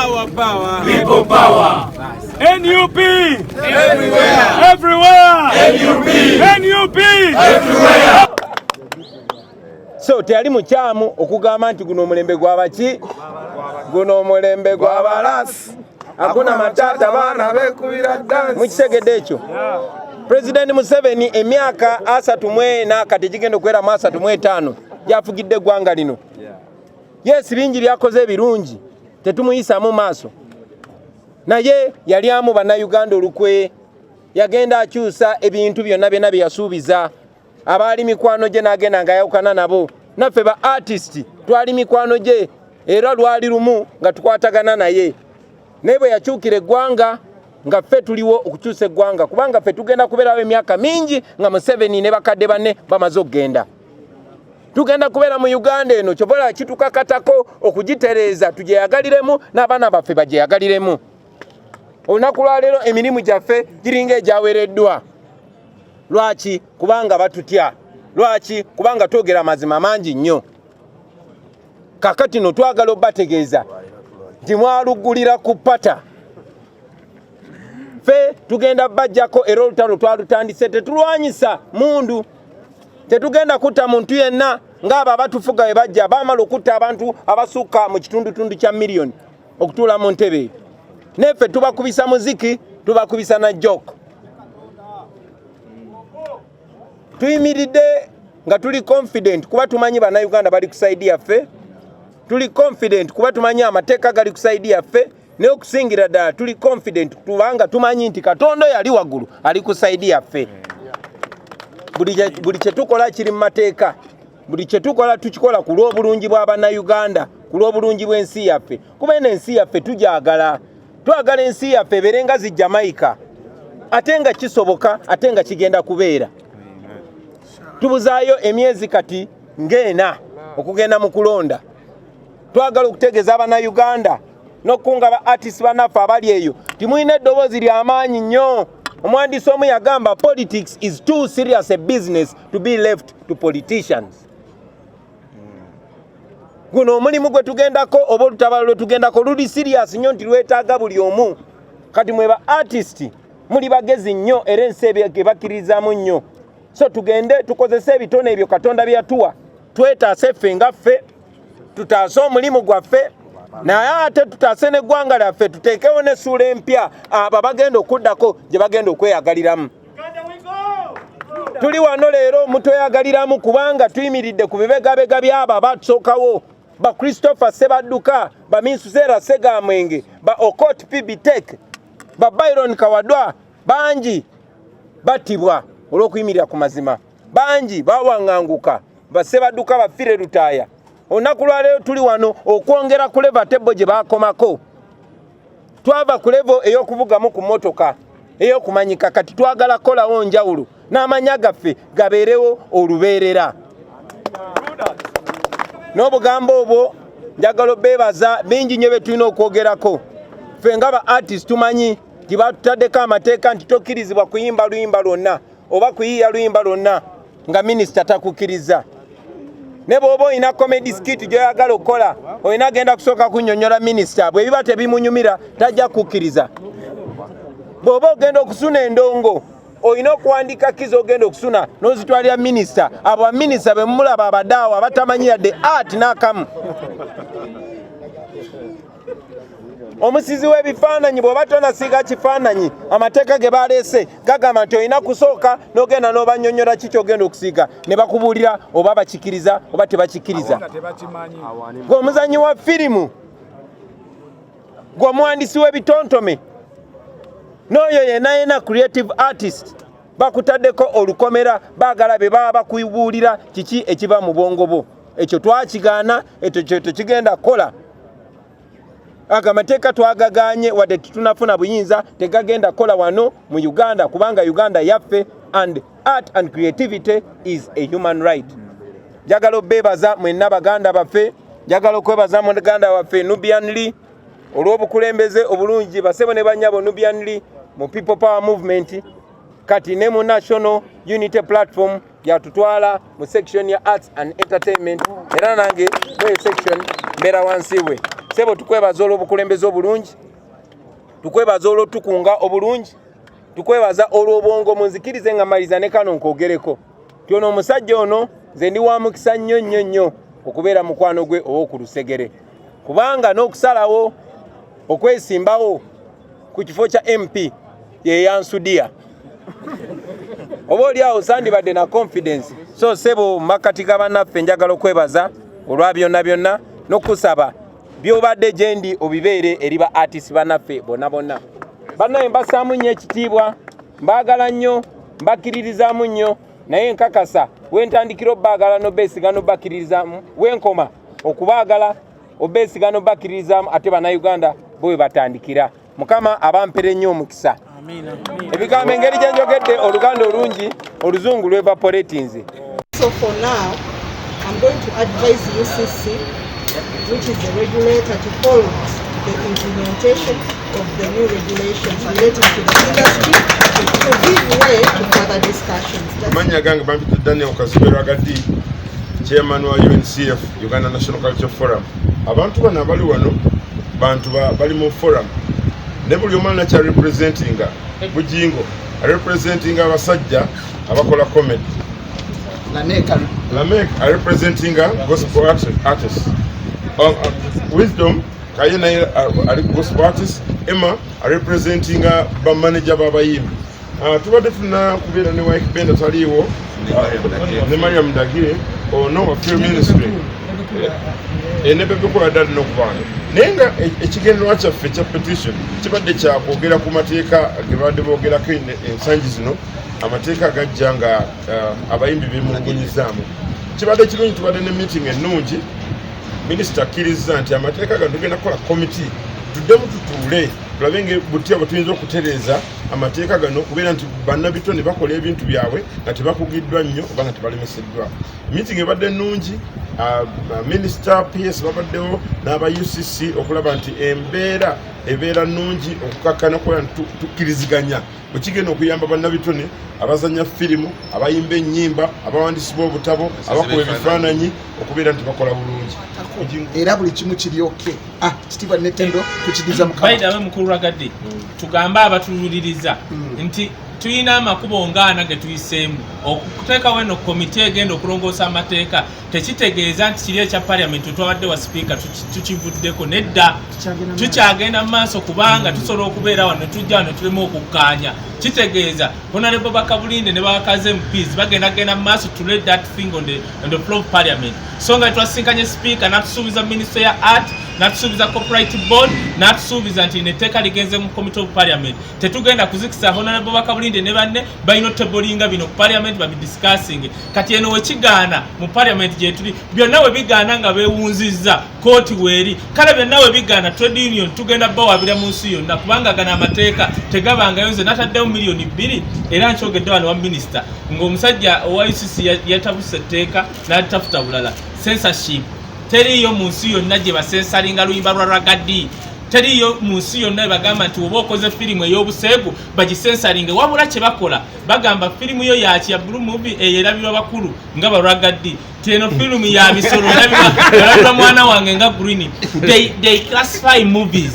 Our power. People power. NUP. Everywhere. Everywhere. NUP. NUP. Everywhere. So teyali mukyamu okugamba nti guno omulembe gw'abaki, guno omulembe gw'abalasi, hakuna matata baana beekubira dansi. Mukitegedde ekyo? President Museveni emyaka 34 kati gigenda okuwera mu 35 gyafugidde eggwanga lino. Yes, bingi byakoze ebirungi, tetumuyisa mu maaso. Naye yali amu bannayuganda olukwe, yagenda akyusa ebintu byonna bye yasuubiza. Abaali mikwano gye n'agenda ng'ayawukana nabo. Naffe ba artist twali mikwano gye era lwali lumu nga tukwatagana naye. Naye bwe yakyukira eggwanga nga ffe tuliwo okukyusa eggwanga, kubanga ffe tugenda kubeerawo emyaka mingi nga Museveni ne bakadde banne bamaze okugenda. Tugenda kubeera mu Uganda eno kyobola kitukakatako okugitereeza tugyeyagaliremu n'abaana baffe bagyeyagaliremu. Olunaku lwa leero emirimu gyaffe giringa egyaweereddwa. Lwaki? Kubanga batutya. Lwaki? Kubanga twogera amazima mangi nnyo. Kakati no twagala obbategeeza nti mwalugulira ku pata. Ffe tugenda bajjako era olutalo twalutandise, tetulwanyisa mundu. Tetugenda kutta muntu yenna ng'abo abatufuga bwe bajja baamala okutta abantu abasukka mu kitundutundu kya miliyoni okutuula mu ntebe. Neffe tubakubisa muziki, tubakubisa na joke. Tuyimiridde nga tuli confident kuba tumanyi bannayuganda bali kusaidia yaffe. Tuli confident kuba tumanyi amateeka gali kusaidia yaffe. Ne okusingira ddala tuli confident kubanga tumanyi nti Katonda yali waggulu ali kusaidia yaffe. Buli kye tukola kiri mu mateeka. Buli kye tukola tukikola ku lw'obulungi bw'abannayuganda, ku lw'obulungi bw'ensi yaffe. Kuba eno ensi yaffe tugyagala. Twagala ensi yaffe ebeere nga zi Jamaica. Ate nga kisoboka, ate nga kigenda kubeera. Tubuzaayo emyezi kati ng'ena okugenda mu kulonda. Twagala okutegeeza abannayuganda n'okukunga ba artists bannaffe abali eyo timulina eddoboozi ly'amaanyi nnyo. Omuwandiisi omu yagamba politics is too serious a business to be left to politicians. Guno omulimu gwe tugendako oba olutabalo lwe tugendako luli serious nnyo nti lwetaaga buli omu. Kati mwe ba artist muli bagezi nnyo era ensi ebyo bakkirizaamu nnyo. So tugende tukozese ebitone ebyo Katonda byatuwa. Twetaase ffe nga ffe, tutaase omulimu gwaffe, naye ate tutaase n'eggwanga lyaffe, tuteekewo n'essuula empya abo bagenda okuddako gye bagenda okweyagaliramu. Tuli wano leero mutweyagaliramu kubanga tuyimiridde ku bibegabega by'abo abatusookawo. Ba Christopher Sebadduka, ba Minsusera Segamwenge, ba Okot Pibitek, ba Byron Kawadwa, bangi battibwa olw'okuyimirira ku mazima. Bangi bawaŋŋanguka, ba Sebadduka baffire lutaaya. Olunaku lwa leero tuli wano okwongera ku leva tebbo gye baakomako. Twava ku levo ey'okuvugamu ku mmotoka, ey'okumanyika, kati twagala kolawo njawulo n'amanya gaffe gabeerewo olubeerera. N'obugambo obwo njagala beebaza bingi nnyo bye tulina okwogerako. Ffe nga ba artist tumanyi nti batutaddeko amateeka nti tokkirizibwa kuyimba luyimba lwonna oba kuyiiya luyimba lwonna nga minisita takukkiriza. Ne bw'oba olina comedy skit gy'oyagala okukola, olina agenda kusooka kunnyonnyola minisita, bwe biba tebimunyumira tajja kukkiriza. Bw'oba ogenda okusuna endongo, olina okuwandiika kizo ogenda okusuna n'ozitwalira minisita. Abo baminisita be mumulaba abadaawo abatamanyi yadde art n'akamu. Omusizi w'ebifaananyi bw'oba tonasiiga kifaananyi, amateeka ge baleese gagamba nti olina kusooka n'ogenda n'obannyonnyola ki ky'ogenda okusiiga, ne bakubuulira oba bakikkiriza oba tebakikkiriza. Gwe omuzannyi wa firimu, gwe omuwandiisi w'ebitontome, n'oyo yenna creative artist, bakutaddeko olukomera, baagala be baba bakubuulira kiki ekiba mu bwongo bwo. Ekyo twakigaana, ekyo tekigenda kukola. Agamateeka twagaganye wadde tunafuna buyinza tegagenda kola wano mu Uganda kubanga Uganda yaffe, and art and creativity is a human right. Jagalo bebaza mwenna baganda baffe, jagalo kwebaza mu Uganda waffe Nubian Lee olw'obukulembeze obulungi basebo ne banyabo Nubian Lee mu People Power Movement, kati ne mu National Unity Platform yatutwala mu section ya Arts and Entertainment era nange mu section mbera wansi we. sebo tukwebaza olw'obukulembeze obulungi, tukwebaza olw'otukunga obulungi, tukwebaza olw'obwongo munzikirize nga maliza ne kano nkogereko. Tyono omusajja ono nze ndi wa mukisa nnyo okubeera mukwano gwe ow'oku Lusegere. Kubanga n'okusalawo okwesimbawo ku kifo kya MP ye yansudia. Oba oli awo sandibadde na confidence. So sebo makati g'abannaffe njagala okwebaza olwa byonna n'okusaba byobadde gyendi obibeere eri ba artist bannaffe bonna. Bannaye mbasaamu nnyo ekitiibwa, mbaagala nnyo, mbakkiririzaamu nnyo, naye nkakasa wentandikira obbaagala n'obbeesiga n'obbakkirizaamu, wenkoma okubaagala obbeesiga n'obbakkirizaamu ate bannayuganda bo we batandikira. Mukama abampere nnyo omukisa. Ebigambo engeri gye njogedde Oluganda olungi Oluzungu lwevaporatinze. So for now, I'm going to advise UCC, which is the regulator, to hold the implementation of the new regulations relating to the industry to give way to further discussions. Manya gange bampita Daniel Kasibero Agati, chairman wa UNCF, Uganda National Culture Forum. Abantu bano abali wano bantu bali mu forum. Ne buli omwana kya representing Bujingo, representing abasajja abakola comedy. Lamek are representing gospel artists. Wisdom Kayena are gospel artists. Emma are representing ba manager babayimbi. Tubadde tuna kubeera ne wife band ataliwo ne Mariam Dagire ono film ministry. Enebe bikola dali n'okubanga nenga ekigendererwa kyaffe ekya petition kibadde kyakwogera ku mateeka ge badde boogerako ensangi zino, amateeka gajja nga abayimbi bemulugunyizaamu. Kibadde kirungi tubadde ne meeting ennungi, minisita akkiriza nti amateeka gano tugenda kukola committee tuddemu tutuule tulabe butya bwe tuyinza okutereeza amateeka gano kubeera nti bannabitone bakola ebintu byabwe nga tebakugiddwa nnyo oba nga tebalemeseddwa. Meeting ebadde nnungi, minisita PS babaddewo n'aba UCC okulaba nti embeera ebeera nnungi okukakkana kuba tukkiriziganya bwe kigenda okuyamba bannabitone, abazanya firimu, abayimba ennyimba, abawandiisi b'obutabo, abakuba ebifaananyi okubeera nti bakola bulungi. Era buli kimu kiryoke. Kitiibwa Netendo tukiriza Mukama. Bayidawe mukulu Lwagadde tugamba abatululiriza nti tuyina amakubo ng'ana ge tuyiseemu okuteekawo eno komite egenda okulongoosa amateeka. Tekitegeeza nti kiri ekya parliament twawadde wa speaker tukivuddeko, nedda tukyagenda mu maaso kubanga tusobola okubeera wano tujja wano tulema okukkaanya. Kitegeeza Honorable Bakabulinde ne bakaze MPs bagenda mu maaso to let that thing on the floor of parliament. So nga twasinkanye speaker natusuubiza minister ya art, natusuubiza copyright board, natusuubiza nti netteeka ligenze mu committee of parliament. Tetugenda kuzikisa Honorable Bakabulinde ne banne balina tebolinga bino ku parliament babidiscussing. Kati eno wekigaana mu parliament jetuli byonna we bigaana nga beewunzizza kooti weeri, kale byonna we bigaana trade union tugenda bawabira mu nsi yonna kubanga gana amateeka tegabangayo. Nze nataddewo million 2 era nkyogedde wano wa minister ng'omusajja owa UCC yatabuse etteeka n'atafuta bulala. Censorship teriyo mu nsi yonna gye basensalinga luyimba lwa Lwagadde. Teriyo mu nsi yonna bagamba nti oba okoze firimu ey'obuseegu bagisensalinge, wabula kye bakola bagamba firimu yo yaki ya blue movie eyerabirwa bakulu nga ba Lwagadde, teno firimu ya misolo erabirwa mwana wange nga green. They classify movies